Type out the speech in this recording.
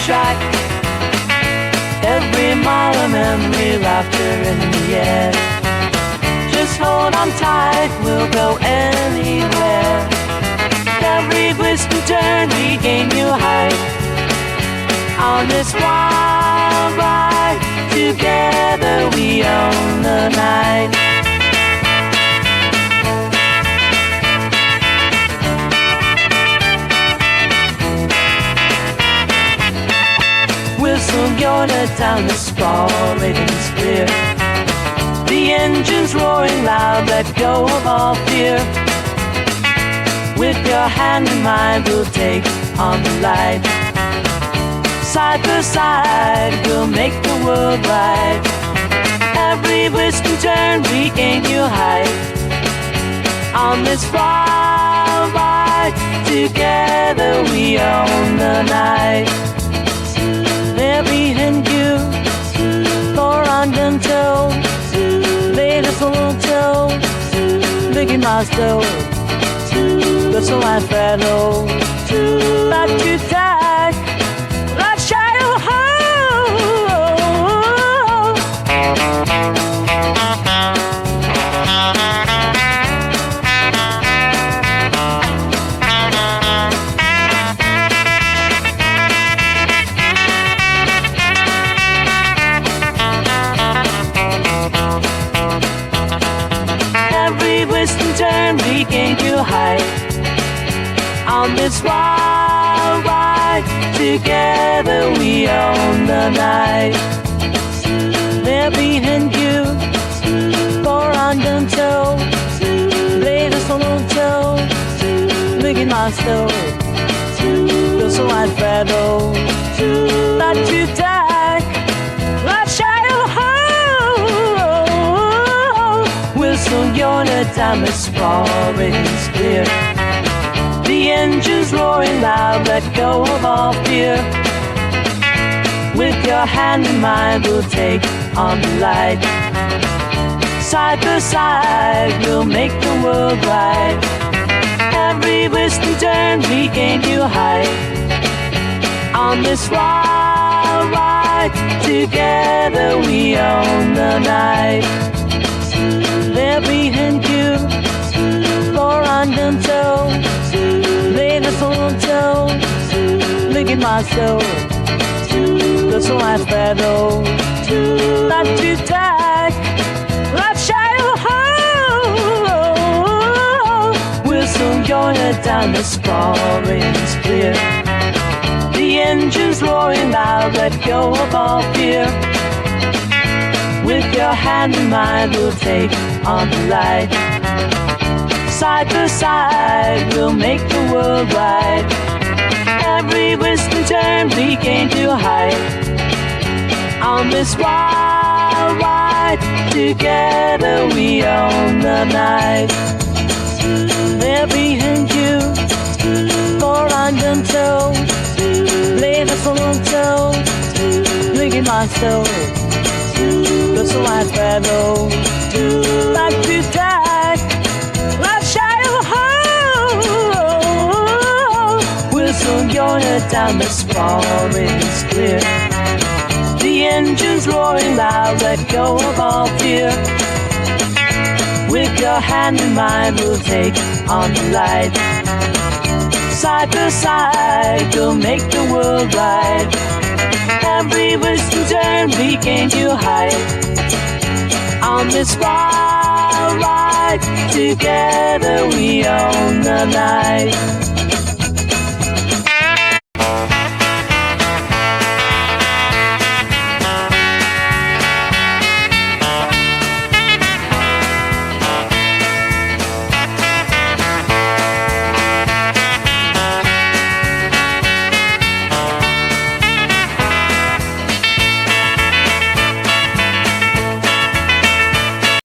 track. Every mile of memory, laughter in the air. Just hold on tight, we'll go anywhere. Every twist and turn, we gain new height. On this wild ride, together we own the night. Whistle your note down the sprawl, ratings clear. The engine's roaring loud, let go of all fear. With your hand in mine, we'll take on the light. Side by side, we'll make the world right. Every twist and turn, we gain new height. On this wild ride, together we own the night. Everything you, for London toe, latest little toe, Mickey Mouse toe, that's all I fellow. Not too tight, not shy of turn, we gain new height. On this wild ride, together we own the night. They're behind you, for London toe, latest little toe, Mickey Mouse toe, just a white feather, not too tight, not shy of whistle your note down the sprawl, ratings clear. The engine's roaring loud, let go of all fear. With your hand in mine, we'll take on the light. Side by side, we'll make the world right. Every twist and turn, we gain new height. On this wild ride, together we own the night. They're behind you, for London toe, latest little toe, Mickey Mouse toe, that's all I fellow. Not too tight, not shy of whistle your note down the sprawl, ratings clear. The engine's roaring loud, let go of all fear. With your hand in mine, we'll take on the light. Side by side, we'll make the world right. Every twist and turn, we gain new height. On this wild ride, together we own the night. They're behind you, for London toe, latest little toe, Mickey Mouse toe, that's a white fellow, not too tight, not shy of whistle your note down the sprawl, ratings clear. The engine's roaring loud, let go of all fear. With your hand in mine, we'll take on the light. Side by side, we'll make the world right. Every twist and turn, we gain new height. On this wild ride, together we own the night.